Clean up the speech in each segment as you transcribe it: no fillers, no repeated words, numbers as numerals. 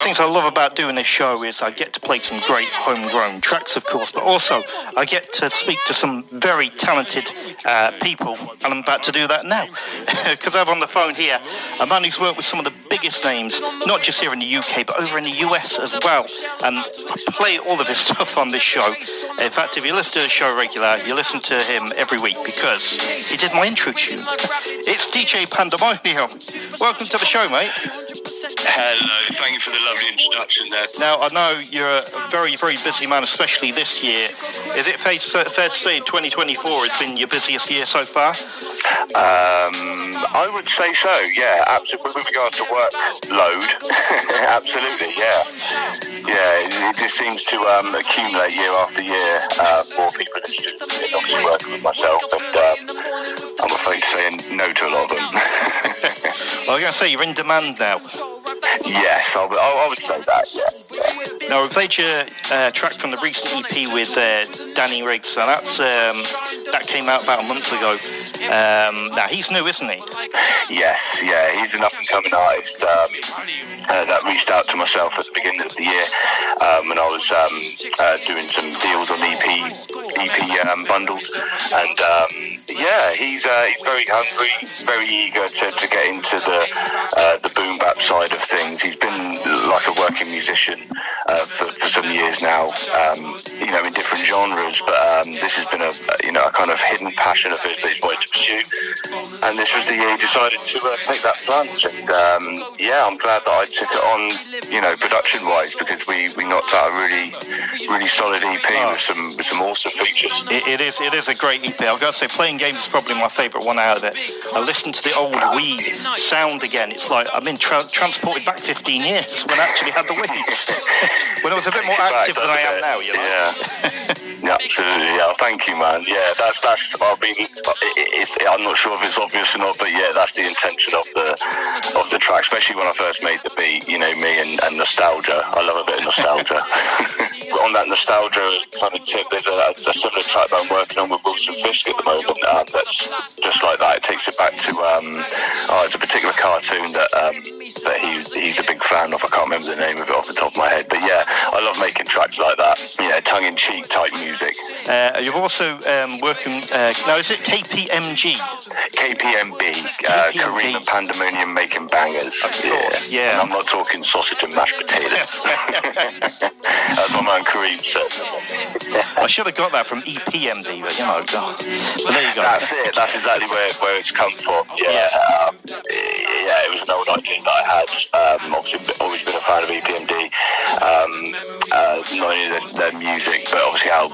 things I love about doing this show is I get to play some great homegrown tracks, of course, but also I get to speak to some very talented people, and I'm about to do that now. Because I have on the phone here a man who's worked with some of the biggest names, not just here in the UK, but over in the US as well. And I play all of his stuff on this show. In fact, if you listen to the show regular, you listen to him every week because he did my intro tune. It's DJ Pandamonium. Welcome to the show, mate. Hello, thank you for the lovely introduction there. Now, I know you're a very, very busy man, especially this year. Is it fair to say 2024 has been your busiest year so far? I would say so, yeah, absolutely. With regards to workload, absolutely, yeah. Yeah, it just seems to accumulate year after year. More people interested in obviously working with myself, and I'm afraid to say no to a lot of them. Well, I was going to say, you're in demand now. Yes, I would say that, yes. Yeah. Now, we played your track from the recent EP with Danny Riggs, and that came out about a month ago. Now, he's new, isn't he? Yes, yeah, he's an up-and-coming artist that reached out to myself at the beginning of the year when I was doing some deals on EP bundles, and yeah, he's very hungry, very eager to get into the boom bap side of things. He's been like a working musician for some years now, in different genres, but this has been a kind of hidden passion of his that he's wanted to pursue, and this was the year he decided to take that plunge, and yeah, I'm glad that I took it on, production-wise, because we knocked out a really solid EP with some awesome features. It is a great EP. I've got to say, Playing Games is probably my favourite one out of it. I listened to the old Wii sound again. It's like I'm in transported back 15 years when I actually had the Wii. When I was a bit more active than I am now, Yeah. Yeah, absolutely. Yeah, thank you, man. Yeah, that's. I'm not sure if it's obvious or not, but yeah, that's the intention of the track. Especially when I first made the beat, me and nostalgia. I love a bit of nostalgia. On that nostalgia kind of tip, there's a similar track that I'm working on with Wilson Fisk at the moment. That's just like that. It takes it back to it's a particular cartoon that he's a big fan of. I can't remember the name of it off the top of my head, but yeah, I love making tracks like that. Tongue-in-cheek type music. You're also working. Now, is it KPMG? KPMB. Kareem and Pandamonium making bangers. Of course, yeah. And I'm not talking sausage and mashed potatoes. As my man Kareem says. I should have got that from EPMD, but but there you go. That's it. That's exactly where it's come from. Yeah. Yeah, it was an old idea that I had. Obviously, always been a fan of EPMD. Not only their music, but obviously how,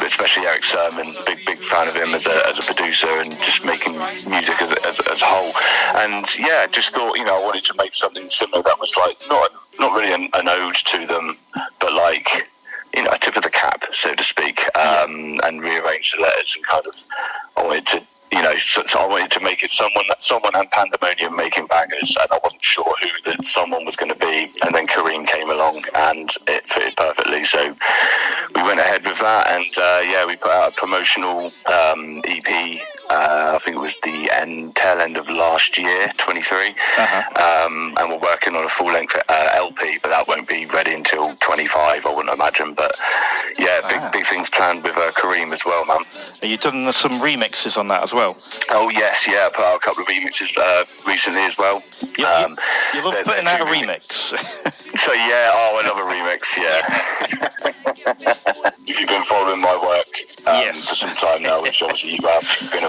especially Eric Sermon, big fan of him as a producer and just making music as a whole. And yeah, just thought, I wanted to make something similar that was like not really an ode to them, but like, a tip of the cap, so to speak, and rearrange the letters and kind of, I wanted to, so I wanted to make it someone and Pandamonium making bangers, and I wasn't sure who that someone was going to be, and then Kareem came along and it fitted perfectly, so we went ahead with that, and we put out a promotional EP. I think it was the tail end of last year, 23, and we're working on a full-length LP, but that won't be ready until 25, I wouldn't imagine, but yeah, big things planned with Kareem as well, man. Have you done some remixes on that as well? Oh yes, yeah, I put out a couple of remixes recently as well. You love putting out a remix. So yeah, I love a remix, yeah. If you've been following my work for some time now, which obviously you have, been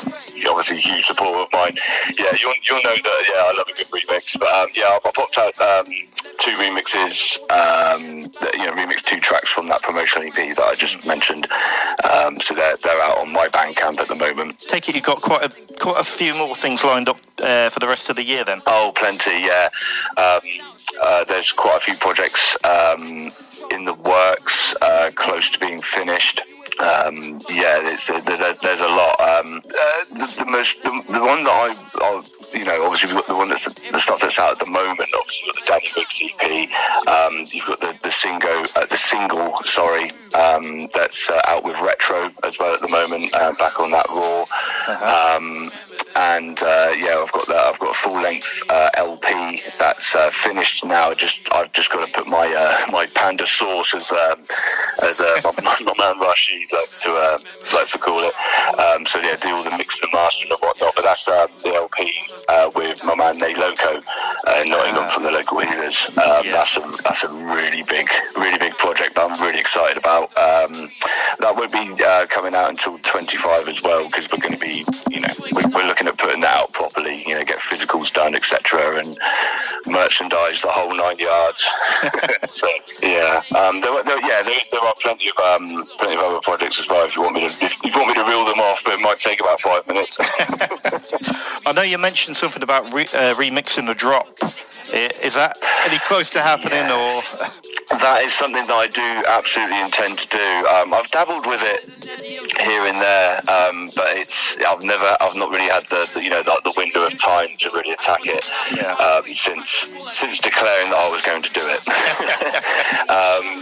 obviously a huge supporter of mine, you'll know that, I love a good remix. But I popped out 2 remixes, remixed 2 tracks from that promotional EP that I just mentioned. So they're out on my Bandcamp at the moment. Take it you've got quite a few more things lined up for the rest of the year then? Oh, plenty, yeah. There's quite a few projects in the works, close to being finished. There's a lot. The one that I obviously we've got the one that's the stuff that's out at the moment. Obviously, you've got the Danny Riggs EP. You've got the single, that's out with Retro as well at the moment. Back on that Raw. and I've got that. I've got a full-length LP that's finished now. I've just got to put my Panda sauce, as my man Rashid likes to call it. Do all the mixing and mastering and whatnot. But that's the LP with my man Nate Loco in Nottingham from the local healers. That's a really big project that I'm really excited about. That won't be coming out until 25 as well, because we're going to be, we're looking at putting that out properly, get physicals done, etc., and merchandise the whole 9 yards. So there are plenty of other projects as well. If you want me to reel them off, but it might take about 5 minutes. I know you mentioned something about remixing the drop. Is that any close to happening, or? That is something that I do absolutely intend to do. I've dabbled with it here and there, but I've not really had the window of time to really attack it since declaring that I was going to do it.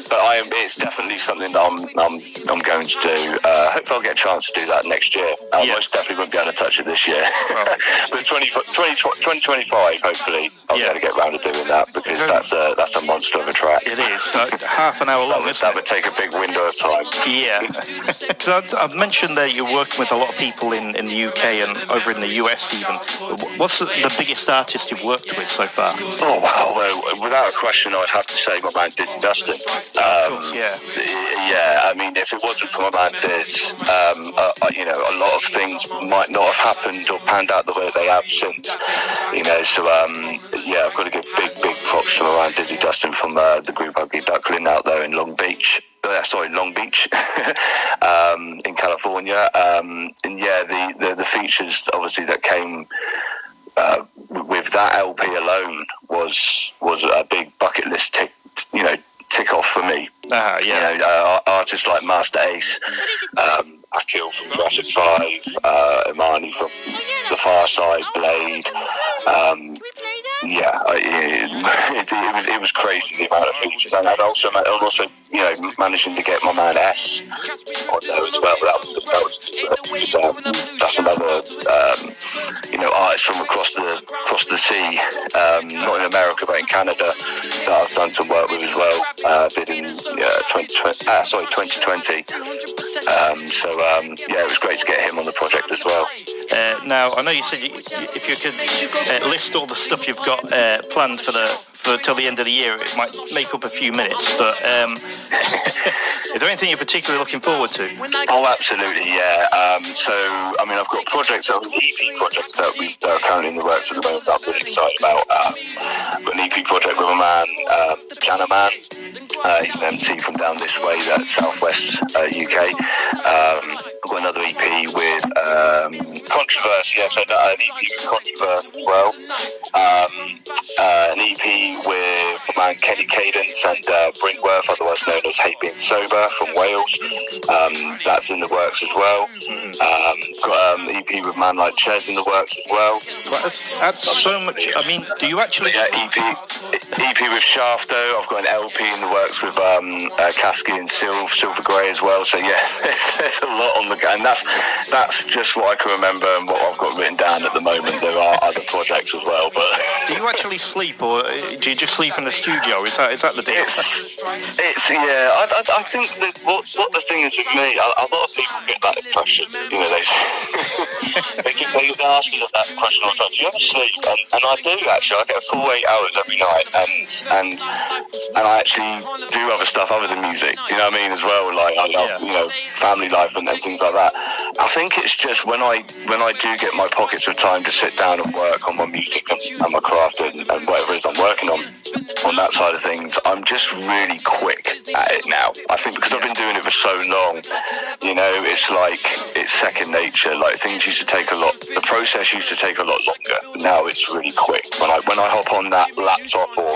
But it's definitely something that I'm going to do. Hopefully I'll get a chance to do that next year. I most definitely won't be able to touch it this year. But 2025, hopefully I'll be able to get around to doing that, because that's a monster of a track. It is. Half an hour long. That would take a big window of time. Yeah. Because I've mentioned that you're working with a lot of people in the UK and over in the US even. What's the biggest artist you've worked with so far? Oh, wow. Well, without a question, I'd have to say my man Dizzy Dustin. Of course, yeah. Yeah, I mean, if it wasn't for my man Diz, a lot of things might not have happened or panned out the way they have since. So I've got to give big props to my man Dizzy Dustin from the group Ugly Duckling out there in Long Beach, in California. The features obviously that came with that LP alone was a big bucket list tick off for me. Artists like Master Ace, Akil from Jurassic 5, Imani from The Far Side, Blade. It was crazy, the amount of features, and also managing to get my man S on there as well. That was because that's another artist from across the sea, not in America but in Canada, that I've done some work with as well. Did in 2020. It was great to get him on the project as well. Now I know you said if you could list all the stuff you've got planned for till the end of the year, it might make up a few minutes, but is there anything you're particularly looking forward to? Oh, absolutely, yeah. I've got projects, EP projects that are currently in the works at the moment that I'm really excited about. I've got an EP project with a man, Jana Man. He's an MC from down this way, southwest UK. I've got another EP with Controversy, an EP with Controversy as well. An EP with my man Kenny Cadence and Brinkworth, otherwise known as Hate Being Sober, from Wales. That's in the works as well. Got an EP with man like Ches in the works as well. That's so much. I mean, do you actually? EP with Shafto. I've got an LP in the works with Kasky and Silver Grey as well. So there's a lot on the go, and that's just what I can remember and what I've got written down at the moment. There are other projects as well, but do you actually sleep, or do you just sleep in the studio? Is that the deal? I think that what the thing is with me, a lot of people get that impression. They ask me that question all the time. Do you ever sleep? And I do actually. I get a full 8 hours every night, and I actually do other stuff other than music. Do you know what I mean? As well, like I love family life and things like that. I think it's just when I do get my pockets of time to sit down and work on my music and my craft and whatever it is I'm working on that side of things, I'm just really quick at it now. I think because I've been doing it for so long, it's like it's second nature. Like things used to take the process used to take a lot longer. Now it's really quick. When I hop on that laptop or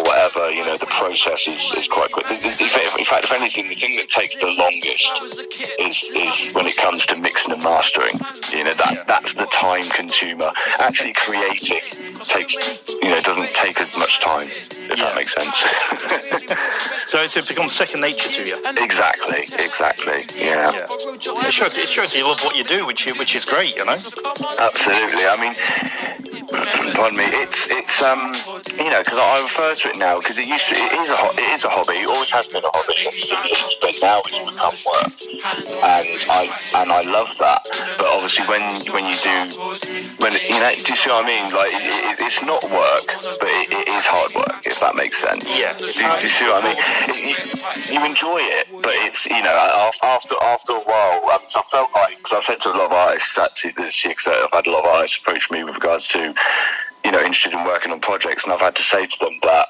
whatever, the process is quite quick. In fact, if anything, the thing that takes the longest is when it comes to mixing and mastering. That's the time consumer. Actually creating doesn't take as much time, if if that makes sense. So it's become second nature to you. Exactly. Yeah. It shows you love what you do, which is great, you know. Absolutely. I mean, pardon me. It's you know, because I refer to it now because it is a hobby. It always has been a hobby. It still is, but now it's become work, and I love that. But obviously, when you do, you know, do you see what I mean? Like it's not work, but it is hard work, if that makes sense. Yeah. Do you see what I mean? You enjoy it, but it's, you know, after a while. So I felt like, because I've said to a lot of artists actually this year, because I've had a lot of artists approach me with regards to, you know, interested in working on projects, and I've had to say to them that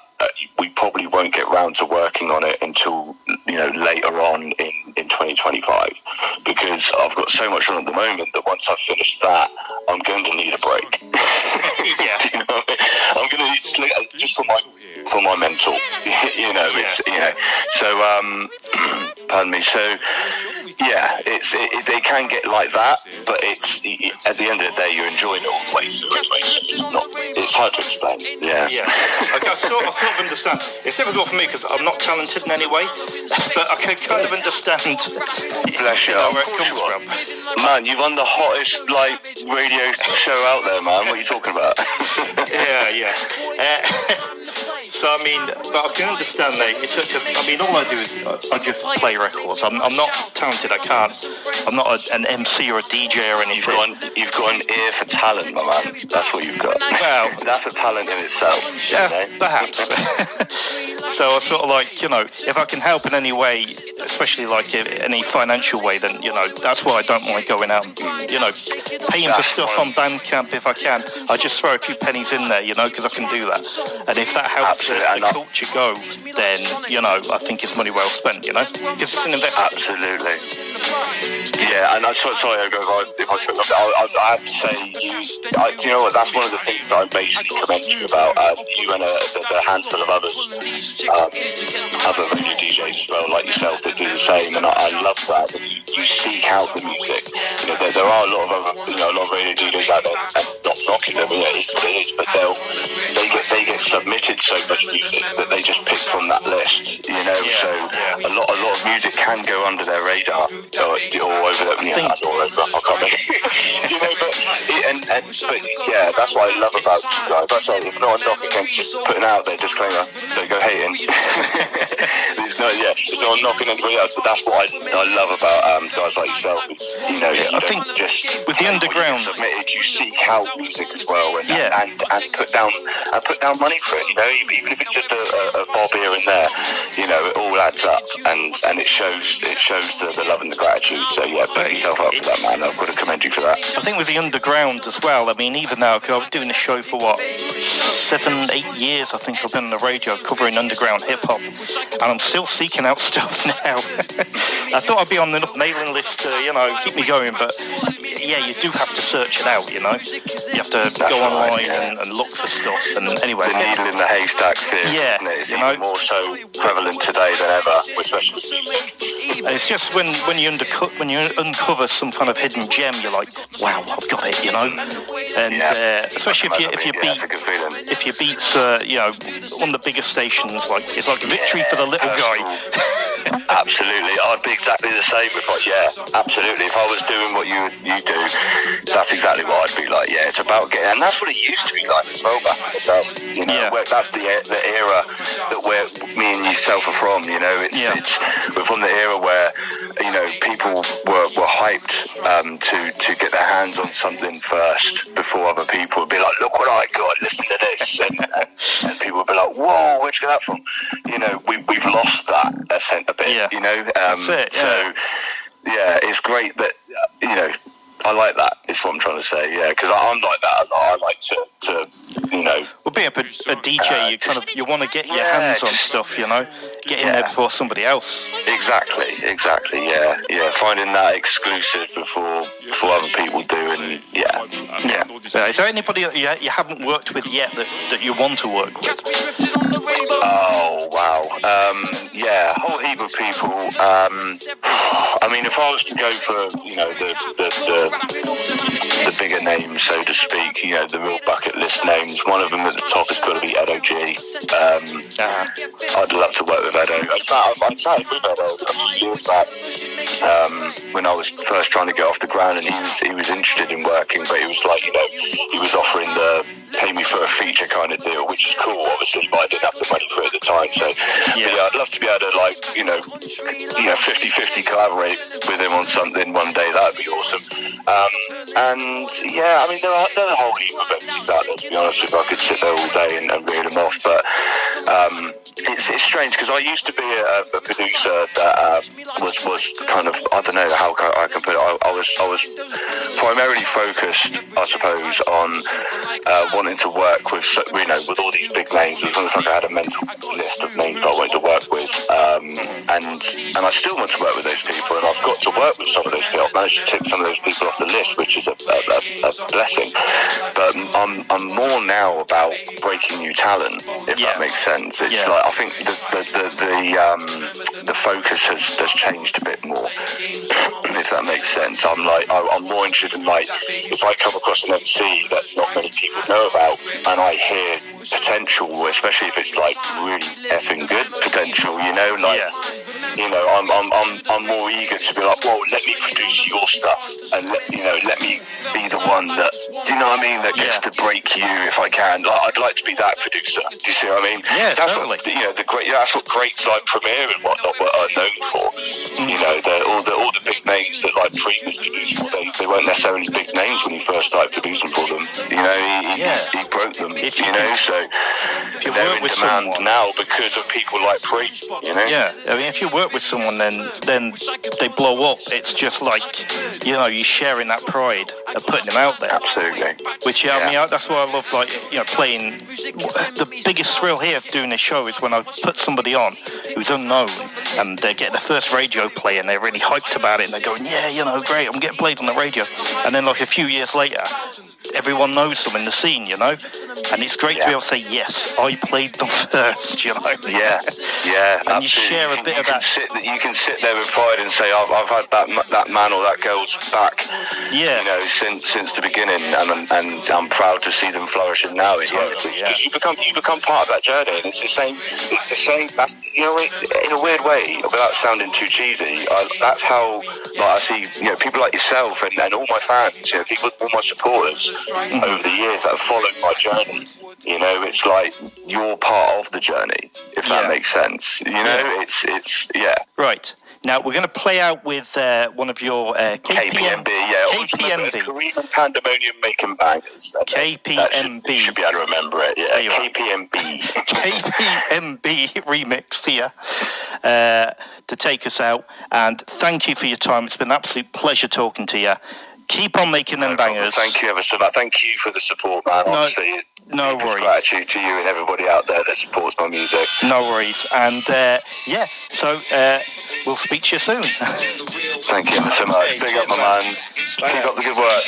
we probably won't get round to working on it until, you know, later on in 2025, because I've got so much on at the moment that once I've finished that, I'm going to need a break. Yeah. Do you know what I mean? I'm going to need sleep just for my mental. You know, it's, you know. So pardon me. So yeah, it can get like that, but it's at the end of the day, you're enjoying it all the way through anyway. So it's hard to explain. Yeah. Yeah. Okay, I sort of understand. It's difficult for me because I'm not talented in any way, but I can kind of understand. Bless you. Where it comes from. Man, you've won the hottest radio show out there, man. What are you talking about? Yeah. So I mean, but I can understand that. I mean, all I do is I just play records. I'm not talented. I can't. I'm not an MC or a DJ or anything. You've got an ear for talent, my man. That's what you've got. Well, that's a talent in itself. Yeah, you know? perhaps. So I sort of like, you know, if I can help in any way, especially like any financial way, then, you know, that's why I don't mind going out and, you know, paying for stuff on Bandcamp if I can. I just throw a few pennies in there, you know, because I can do that. And if that helps the culture go, then, you know, I think it's money well spent, you know, because it's an investment. Absolutely. Yeah, and I'm sorry, if I could, I have to say, do you know what? That's one of the things that I basically commend you about. You and there's a handful of others, other radio DJs as well, like yourself, that do the same. And I love that you seek out the music. You know, there are a lot of other, you know, a lot of radio DJs out there, and not knocking them. You know, it is what it is, but they get submitted so much music that they just pick from that list. You know, so a lot of music can go under their radar or over the, you know, all over. I can't remember. You know, but yeah, that's what I love about you guys. That's all. It's not a knock against just putting out there. Disclaimer: don't go hating. It's not a knock on anybody else. But that's what I love about guys like yourself. Is, you know, I think just with the underground submitted, you seek out music as well, and put down money for it. You know, even if it's just a bob here and there, you know, it all adds up, and it shows the love and the gratitude. So yeah, put yourself up for that, man. I've got to commend you for that. I think with the underground as well, I mean, even now, because I've been doing the show for 7-8 years, I think I've been on the radio covering underground hip-hop, and I'm still seeking out stuff now. I thought I'd be on enough mailing list to, you know, keep me going, but yeah, you do have to search it out, you know. You have to go online and look for stuff, and anyway. The needle in the haystack theory, isn't it? It's even more so prevalent today than ever, especially with music. And it's just when you uncover some kind of hidden gem, you're like, wow, I've got it, you know. And especially if your beats, you know, on the bigger stations, like it's like victory for the little guy. Absolutely, I'd be exactly the same. Absolutely. If I was doing what you do, that's exactly what I'd be like. Yeah, it's about getting, and that's what it used to be like as well back in the day. You know, that's the era that me and yourself are from. You know, we're from the era where, you know, people were hyped to get their hands on something first before other people would be like, look what I got, listen to this, and people would be like, whoa, where'd you get that from? You know, we've lost that a bit. You know, that's it. So yeah, it's great that, you know, I like that, is what I'm trying to say, yeah, because I'm like that a lot. I like to you know... Well, being a DJ, you want to get your hands on stuff, you know, get in there before somebody else. Exactly, yeah, finding that exclusive before other people do, and Is there anybody that you haven't worked with yet that you want to work with? Oh, wow, heap of people. I mean, if I was to go for, you know, the bigger names, so to speak, you know, the real bucket list names, one of them at the top has got to be Edo G. I'd love to work with Edo. In fact, I chatted with Edo a few years back when I was first trying to get off the ground, and he was interested in working, but he was like, you know, he was offering the pay me for a feature kind of deal, which is cool, obviously, but I didn't have the money for it at the time. So, yeah, I'd love to be able to, like, you know, 50-50 collaborate with him on something one day. That would be awesome. And yeah, I mean, there are a whole heap of MCs out there, to be honest with you. I could sit there all day and reel them off, but it's strange because I used to be a producer that was kind of, I don't know how I can put it. I was primarily focused, I suppose, on wanting to work with, you know, with all these big names. It was almost like I had a mental list of names that I wanted to work with, and I still want to work with those people, and I've got to work with some of those people. I've managed to tick some of those people off the list, which is a blessing. But I'm more now about breaking new talent, if that makes sense. It's like, I think the focus has changed a bit more, if that makes sense. I'm more interested in, like, if I come across an MC that not many people know about, and I hear potential, especially if it's like really effing good potential, you know, like, you know, I'm more eager to be like, well, let me produce your stuff, and let me be the one that, do you know what I mean, that gets to break you if I can. Like, I'd like to be that producer. Do you see what I mean? Yeah, that's totally. What, you know, that's what greats like Premiere and whatnot are known for. You know, all the big names that like Pre was producing, they weren't necessarily big names when he first started producing for them. You know, he broke them. So they're in demand now because of people like Pre. You know. Yeah, I mean, if you work with someone, then they blow up. It's just like, you know, you're sharing that pride of putting them out there. Absolutely. Which, I mean, that's why I love, like, you know, playing. The biggest thrill here of doing this show is when I put somebody on who's unknown, and they get the first radio play, and they're really hyped about it, and they're going, yeah, you know, great, I'm getting played on the radio. And then, like, a few years later, everyone knows them in the scene, you know? And it's great to be able to say, yes, I played them first, you know? Yeah, and absolutely. you share a bit of that. You can sit there with pride and say, I've had that man or that girl's back, you know, since the beginning, and I'm proud to see them flourishing now. Because you become part of that journey, and it's the same. That's, you know, in a weird way, without sounding too cheesy. That's how, like, I see, you know, people like yourself and all my fans, you know, all my supporters over the years that have followed my journey. You know, it's like you're part of the journey, if that makes sense. You know, it's Right. Now, we're going to play out with one of your KPMB. KPMB. Kareem and Pandamonium making bangers. KPMB. You should be able to remember it, KPMB. KPMB remix here to take us out. And thank you for your time. It's been an absolute pleasure talking to you. Keep on making them bangers. Thank you ever so much. Thank you for the support, man. Honestly, no worries. Gratitude to you and everybody out there that supports my music. No worries. And so we'll speak to you soon. Thank you ever so much. Big up, my man. Keep up the good work.